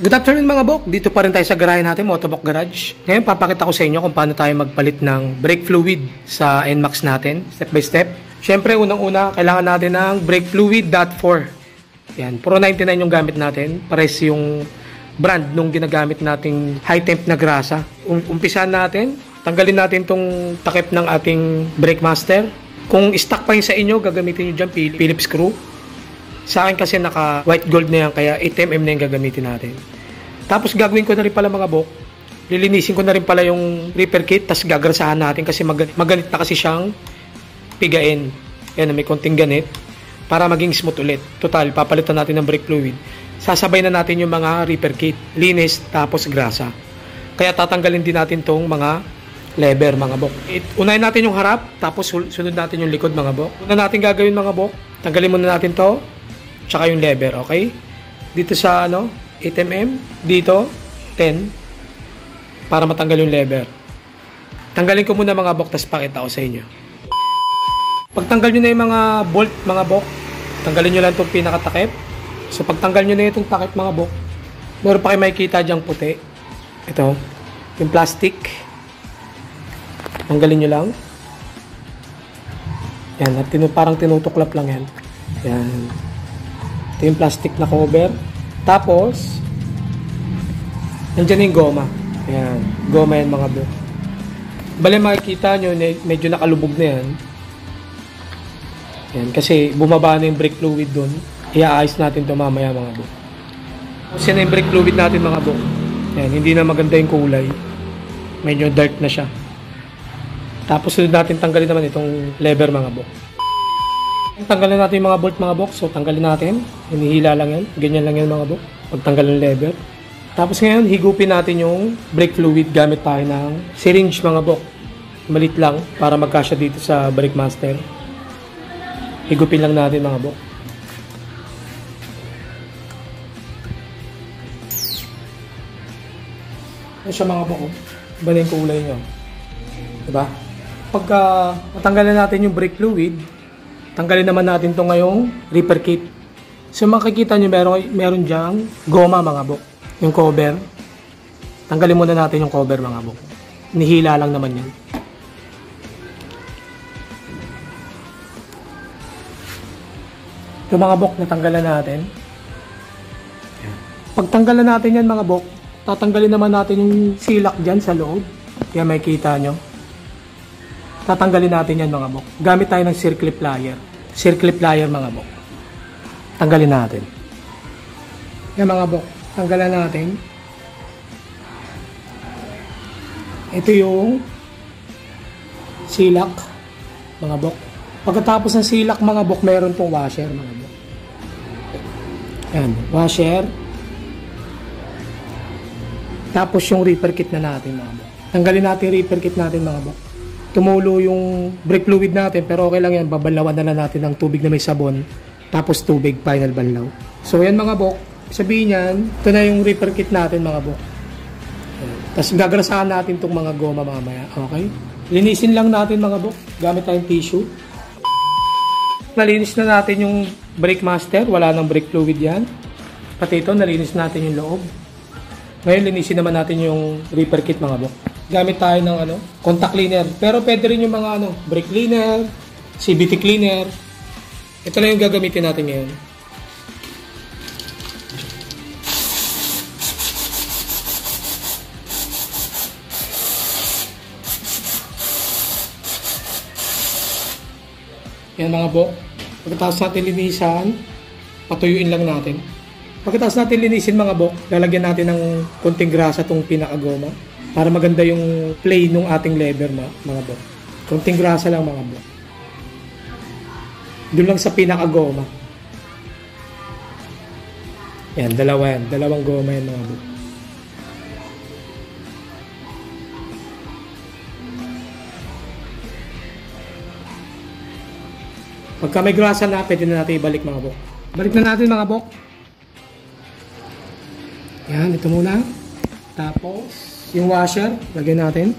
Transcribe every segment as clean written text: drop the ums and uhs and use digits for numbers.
Good afternoon mga bok, dito pa rin tayo sa garahe natin, Motovlog Garage. Ngayon papakita ko sa inyo kung paano tayo magpalit ng brake fluid sa NMAX natin, step by step. Siyempre unang-una, kailangan natin ng brake fluid .4. Yan, Pro 99 yung gamit natin, pares yung brand nung ginagamit nating high temp na grasa. Umpisahan natin, tanggalin natin tong takip ng ating brake master. Kung stock pa yun sa inyo, gagamitin nyo dyan Phillips screw. Sa akin kasi naka white gold na yan, kaya 8mm na yung gagamitin natin. Tapos gagawin ko na rin pala mga bok, lilinisin ko na rin pala yung repair kit, tapos gagrasahan natin kasi maganit na kasi siyang pigain. Yan, may konting ganit para maging smooth ulit. Total, papalitan natin ng brake fluid. Sasabay na natin yung mga repair kit, linis, tapos grasa. Kaya tatanggalin din natin tong mga lever mga bok. Unahin natin yung harap, tapos sunod natin yung likod mga bok. Una natin gagawin mga bok, tanggalin muna natin to, tsaka yung lever, okay? Dito sa 8mm, dito 10 para matanggal yung lever. Tanggalin ko muna mga bok, tapos pakita ko sa inyo. Pagtanggal nyo na yung mga bolt mga bok, tanggalin nyo lang itong pinakatakip. So pagtanggal nyo na itong takip mga bok, meron pa kayo makikita dyang puti. Ito, yung plastic. Tanggalin nyo lang. Yan, at parang tinutuklap lang yan. Yan. Ito yung plastic na cover. Tapos, nandiyan yung goma. Ayan, goma yan mga bro. Bale makikita nyo, medyo nakalubog na yan. Ayan, kasi bumaba na yung brake fluid dun. Iaayos natin ito mamaya mga bro. Tapos yan yung brake fluid natin mga bro. Ayan, hindi na maganda yung kulay. Medyo dark na siya. Tapos sunod natin tanggalin naman itong lever mga bro. Tanggalin natin yung mga bolt mga bok. So tanggalin natin. Hinihila lang yan. Ganyan lang yan mga bok. Pagtanggal ng lever. Tapos ngayon, higupin natin yung brake fluid gamit tayo ng syringe mga bok. Malit lang para magkasya dito sa brake master. Higupin lang natin mga bok. Ano siya mga bok? Iba na yung kulay nyo. Diba? Pagka matanggalin natin yung brake fluid, tanggalin naman natin to ngayong repair kit. So makikita nyo meron dyang goma mga bok. Yung cover. Tanggalin muna natin yung cover mga bok. Nihila lang naman yan. Ito mga bok, natanggalan natin. Pagtanggalan natin yan mga bok, tatanggalin naman natin yung silak dyan sa loob. Yan makikita nyo. Tatanggalin natin yan mga bok. Gamit tayo ng circle plier. Circle plier mga bok. Tanggalin natin. Yan mga bok. Tanggalan natin. Ito yung silak mga bok. Pagkatapos ng silak mga bok, meron tong washer mga bok. Yan. Washer. Tapos yung repair kit na natin mga bok. Tanggalin natin yung repair kit natin mga bok. Tumulo yung brake fluid natin, pero okay lang yan, babalawan na lang natin ng tubig na may sabon, tapos tubig, final banlaw. So yan mga bok, sabihin yan, ito na yung repair kit natin mga bok. Tapos gagrasahan natin itong mga goma mamaya, okay? Linisin lang natin mga bok, gamit tayong tissue. Nalinis na natin yung brake master, wala nang brake fluid yan. Pati ito, nalinis natin yung loob. Ngayon, linisin naman natin yung repair kit mga bok. Gamit tayo ng contact cleaner. Pero pwede rin yung mga brake cleaner, CVT cleaner. Ito lang yung gagamitin natin ngayon. Yan mga bok. Pagkatapos natin linisan, patuyuin lang natin. Pagkatapos natin linisin mga bok, lalagyan natin ng konting grasa itong pinakagoma. Para maganda yung play ng ating lever mga bok. Konting grasa lang mga bok. Doon lang sa pinakagoma. Yan, dalawa yan. Dalawang goma yan mga bok. Pagka may grasa na, pwede na natin ibalik mga bok. Balik na natin mga bok. Yan, ito muna. Tapos yung washer, lagyan natin.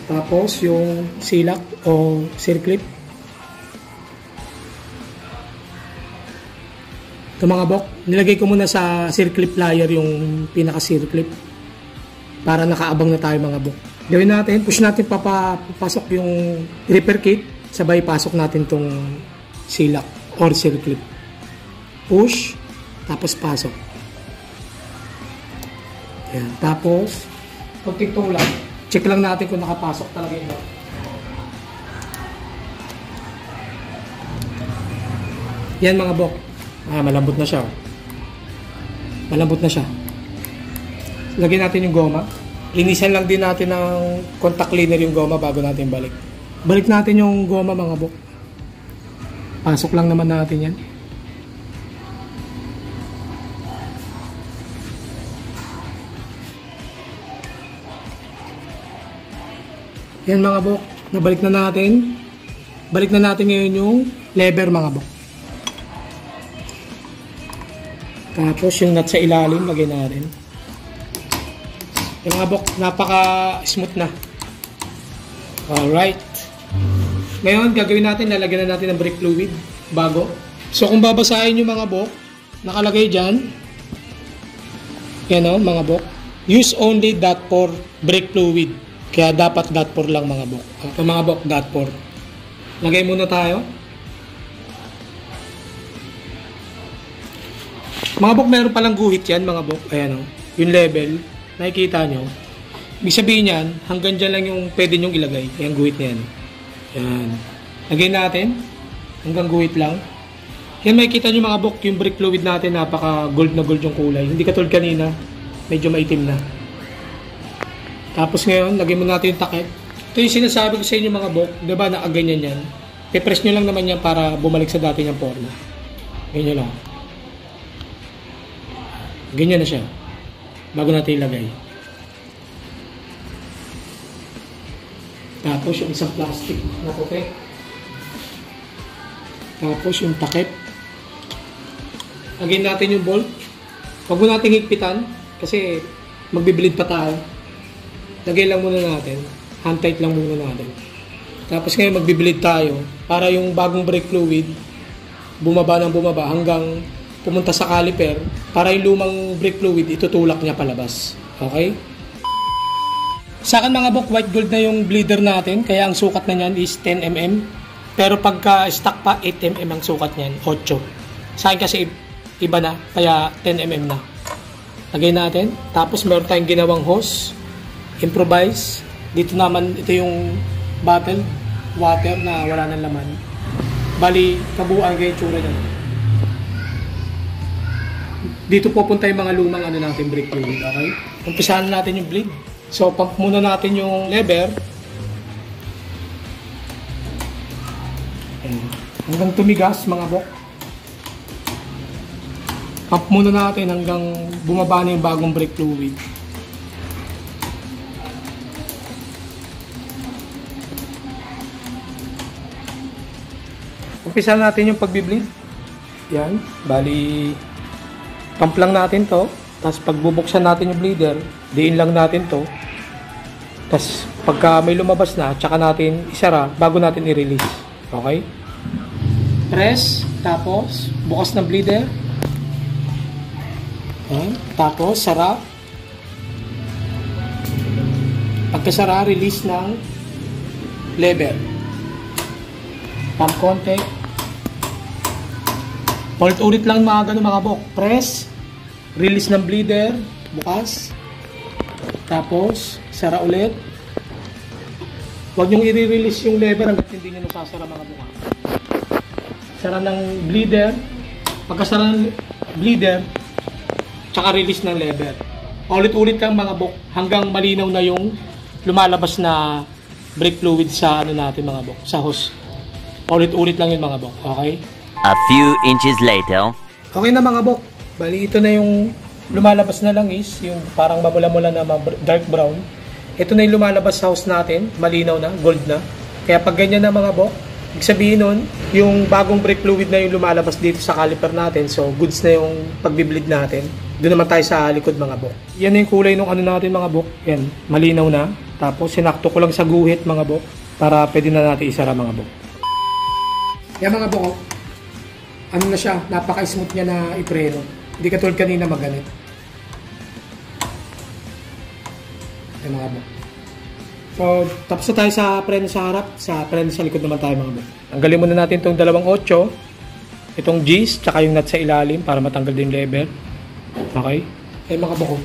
Tapos yung silak o circlip. Ito mga bok, nilagay ko muna sa circlip plier yung pinaka-circlip para nakaabang na tayo mga bok. Gawin natin, push natin papasok yung repair kit, sabay pasok natin tong silak or circlip. Push, tapos pasok. Yan, tapos pagtigtong lang, check lang natin kung nakapasok talaga yun. Yan mga bok. Malambot na siya. Malambot na siya. Lagyan natin yung goma. Linisan lang din natin ng contact cleaner yung goma bago natin balik. Balik natin yung goma mga bok. Pasok lang naman natin yan. Yan mga bok. Nabalik na natin. Balik na natin ngayon yung lever mga bok. Tapos yung nut sa ilalim, lagay natin. Yung mga bok, napaka-smooth na. Alright. Ngayon, gagawin natin, lalagyan na natin ng brake fluid bago. So, kung babasahin yung mga bok, nakalagay dyan. Yan o, mga bok. Use only .4 brake fluid. Kaya dapat .4 lang mga bok. Ito mga bok, .4. Lagay muna tayo. Mga bok, meron palang guhit yan, mga bok. Ayan o. Yung level, nakikita nyo. Ibig sabihin yan, hanggang dyan lang yung pwede nyong ilagay. Ayan, guhit na yan. Ayan. Lagay natin. Hanggang guhit lang. Yan, makikita nyo mga bok, yung brake fluid natin, napaka gold na gold yung kulay. Hindi katulad kanina, medyo maitim na. Tapos ngayon, lagay mo natin yung takip. Ito yung sinasabi ko sa inyo mga bok. Diba, nakaganyan yan. I-press nyo lang naman yan para bumalik sa dati niyang forma. Ganyan lang. Ganyan na siya. Bago natin ilagay. Tapos yung isang plastic na puti. Tapos yung takip. Lagyan natin yung bolt. Huwag mo natin higpitan kasi magbibilid pa tayo. Lagay lang muna natin. Hand tight lang muna natin. Tapos ngayon magbibilid tayo para yung bagong brake fluid bumaba ng bumaba hanggang pumunta sa caliper para yung lumang brake fluid itutulak niya palabas. Okay? Sa akin mga bok, white gold na yung bleeder natin kaya ang sukat na niyan is 10mm. Pero pagka stock pa 8mm ang sukat niyan, 8. Sa akin kasi iba na kaya 10mm na. Lagay natin. Tapos meron tayong ginawang hose. Improvise. Dito naman ito yung bottle water na wala nang laman. Bali kabuuan kay tsura niya. Dito pupunta yung mga lumang natin brake fluid, okay? Umpisahan natin yung bleed. So, pump muna natin yung lever. Hanggang tumigas, mga bok. Pump muna natin hanggang bumaba na yung bagong brake fluid. Umpisahan natin yung pagbi-bleed. Yan, bali pump lang natin to, tapos pagbubuksan natin yung bleeder, diin lang natin to, tapos pagka may lumabas na, tsaka natin isara bago natin i-release. Okay? Press, tapos bukas ng bleeder. Okay. Tapos sara. Pagkasara, release ng lever. Pump konti. Ulit-ulit lang mga ganun mga bok. Press, release ng bleeder, bukas. Tapos, sara ulit. Huwag nyong i-release yung lever hanggang hindi nyo nasasara mga bok. Sara ng bleeder. Pagkasara ng bleeder, tsaka release ng lever. Ulit-ulit lang mga bok hanggang malinaw na yung lumalabas na brake fluid sa natin mga bok, sa hose. Ulit-ulit lang yun mga bok. Okay? A few inches later. Okay na mga bok. Bali ito na yung lumalabas na lang is yung parang mamula-mula na dark brown. Ito na yung lumalabas sa hose natin. Malinaw na, gold na. Kaya pag ganyan na mga bok, ibig sabihin nun, yung bagong brake fluid na yung lumalabas dito sa caliper natin. So goods na yung pagbi-bleed natin. Doon naman tayo sa likod mga bok. Yan yung kulay ng natin mga bok. Yan, malinaw na. Tapos sinakto ko lang sa guhit mga bok para pwede na natin isara mga bok. Yan mga bok. ano na siya, napaka-smooth niya na ipreno. Hindi katulad kanina maganit. Ay mga bok. So, tapos na tayo sa preno sa harap, sa preno sa likod naman tayo mga bok. Tanggalin muna natin itong 2.8, itong G's, tsaka yung nut sa ilalim para matanggal din lever. Okay? Ay mga bok,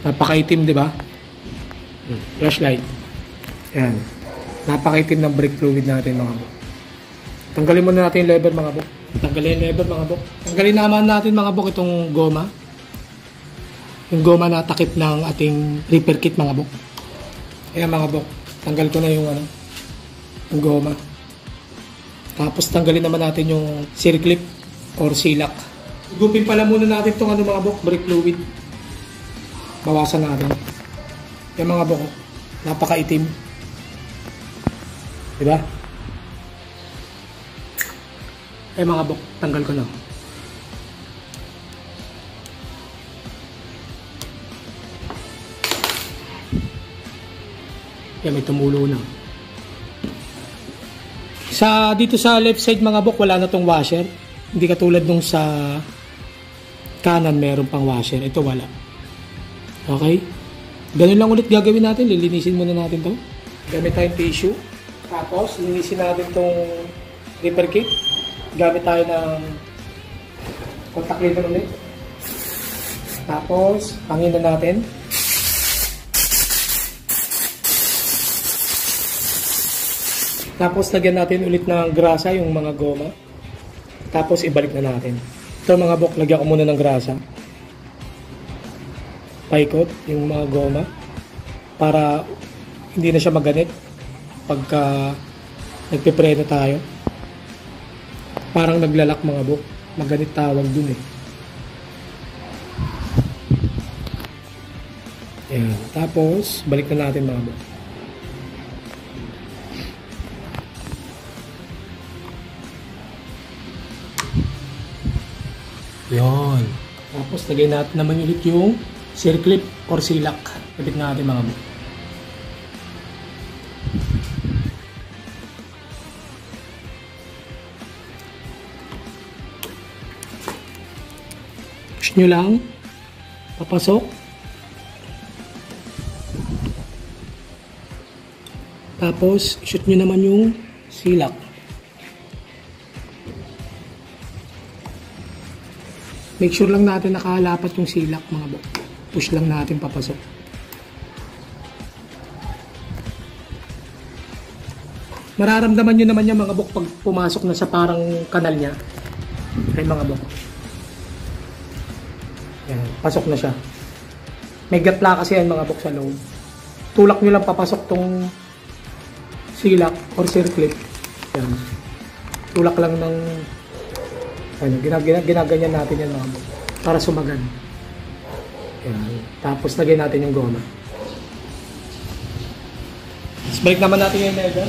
napaka-itim, di ba? Flashlight. Yan. Napaka-itim ng brake fluid natin mga bok. Tanggalin muna natin yung lever mga bok. Tanggalin yung lever mga bok. Tanggalin naman natin mga bok itong goma. Yung goma na takip ng ating repair kit mga bok. Ayan mga bok. Tanggal ko na yung yung goma. Tapos tanggalin naman natin yung circlip or silak. Gupin pala muna natin itong mga bok, brake fluid. Bawasan natin. Ayan mga bok. Napakaitim. Diba? Eh mga bok, tanggal ko na. Yan, may tumulo na. Dito sa left side mga bok, wala na tong washer. Hindi katulad nung sa kanan meron pang washer. Ito wala. Okay? Ganun lang ulit gagawin natin. Lilinisin muna natin to. Gamit tayong tissue. Tapos, linisin natin tong repair kit. Gamit tayo ng contact cleaner ulit. Tapos, hangin na natin. Tapos, lagyan natin ulit ng grasa yung mga goma. Tapos, ibalik na natin. Ito mga bok, lagyan ko muna ng grasa. Paikot yung mga goma. Para hindi na siya maganit pagka nagpipreno tayo. Parang naglalak mga bok. Maganit tawag dun eh. Ayan. Tapos, balik na natin mga bok. Yun. Tapos, lagay natin naman ulit yung circlip or silak. Kapit natin mga bok. Push nyo lang, papasok. Tapos, shoot nyo naman yung silak. Make sure lang natin nakahalapat yung silak mga bok. Push lang natin papasok. Mararamdaman nyo naman yung mga bok pag pumasok na sa parang kanal niya. Ay mga bok. Yan, pasok na siya. May gatla kasi yan mga bok sa loob. Tulak nyo lang papasok tong silak or circlip. Yan. Tulak lang ng ginaganyan natin yan mga bok. Para sumagan. Yan. Tapos lagyan natin yung goma. Tapos balik naman natin yung leather.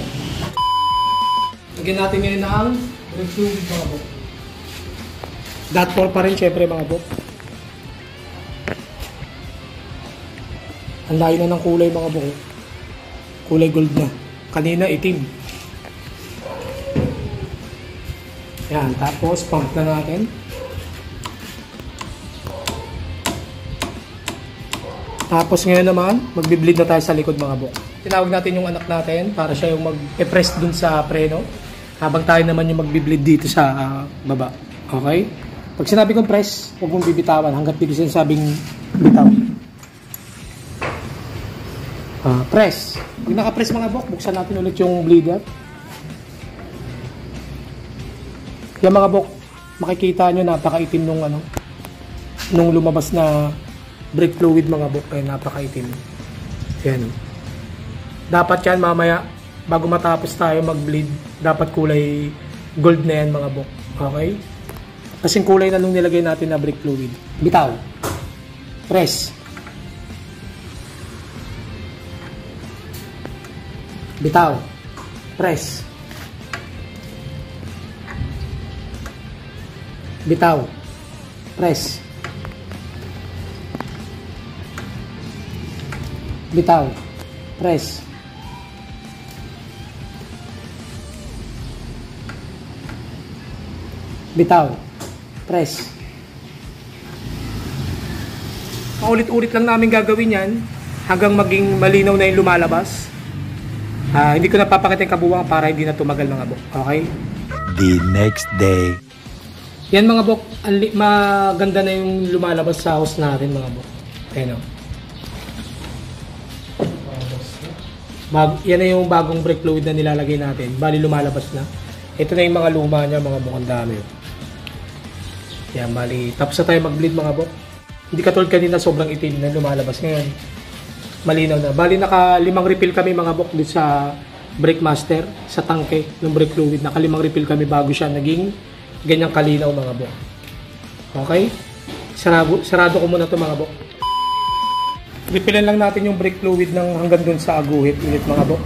Lagyan natin ngayon ng brake fluid mga bok. Dot 4 pa rin syempre mga bok. Ang layo na ng kulay mga bok. Kulay gold na. Kanina itim. Yan, tapos pump na natin. Tapos ngayon naman, magbi-bleed na tayo sa likod mga bok. Tinawag natin yung anak natin para siya yung mag-press dun sa preno. Habang tayo naman yung magbi-bleed dito sa baba. Okay? Pag sinabi kong press, huwag mong bibitawan hanggat di ko sinasabing bitaw. Press. Pag naka-press mga bok, buksan natin ulit yung bleeder. Yung mga bok, makikita nyo napakaitim nung lumabas na brake fluid mga bok, ay napakaitim. Yan. Dapat yan mamaya, bago matapos tayo mag-bleed, dapat kulay gold na yan mga bok. Okay? Kasing kulay na nung nilagay natin na brake fluid. Bitaw. Press. Bitaw. Press. Bitaw. Press. Bitaw. Press. Bitaw. Press. Paulit-ulit lang namin gagawin yan hanggang maging malinaw na yung lumalabas. Hindi ko napapakita yung kabuuan para hindi na tumagal mga bok. Okay? The next day. Yan mga bok, maganda na yung lumalabas sa house natin mga bok. Ayan o. Yan na yung bagong brake fluid na nilalagay natin. Bali lumalabas na. Ito na yung mga luma niya mga bok. Ang dami. Yan bali. Tapos na tayo mag-bleed mga bok. Hindi katulad kanina sobrang itim na lumalabas. Ngayon malinaw na. Bali naka 5 refill kami mga bok dito sa brake master. Sa tangke ng brake fluid. Naka 5 refill kami bago siya naging ganyang kalinaw mga bok. Okay? Sarado ko muna ito mga bok. Refillan lang natin yung brake fluid ng hanggang dun sa aguhit ulit mga bok.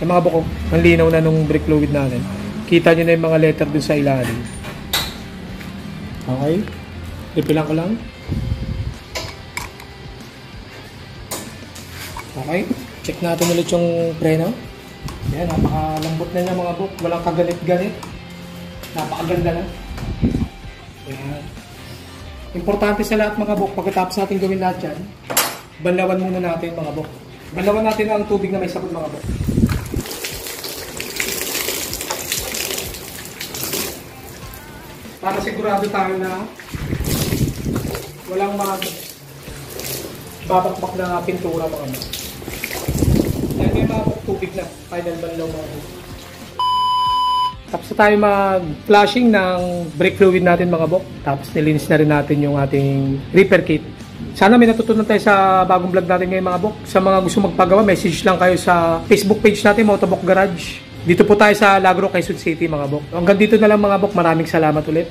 Yung mga bok, ang linaw na nung brake fluid natin. Kita nyo na yung mga letter dun sa ilalim. Okay? Refillan ko lang. Okay? Check natin ulit yung preno. Yan, napakalambot na niya mga bok. Walang kaganit-ganit. Napakaganda na. Yan. Importante sa lahat mga bok, pagkatapos natin gawin lahat yan, banlawan muna natin mga bok. Banlawan natin ang tubig na may sabon mga bok. Para sigurado tayo na walang mga babakbak na pintura mga bok. Yan may mga bok tubig na. Final banlaw mga bok. Tapos na tayo mag-flashing ng brake fluid natin mga bok. Tapos nilinis na rin natin yung ating repair kit. Sana may natutunan tayo sa bagong vlog natin ngayon mga bok. Sa mga gusto magpagawa, message lang kayo sa Facebook page natin, Motobok Garage. Dito po tayo sa Lagro, Quezon City mga bok. Hanggang dito na lang mga bok. Maraming salamat ulit.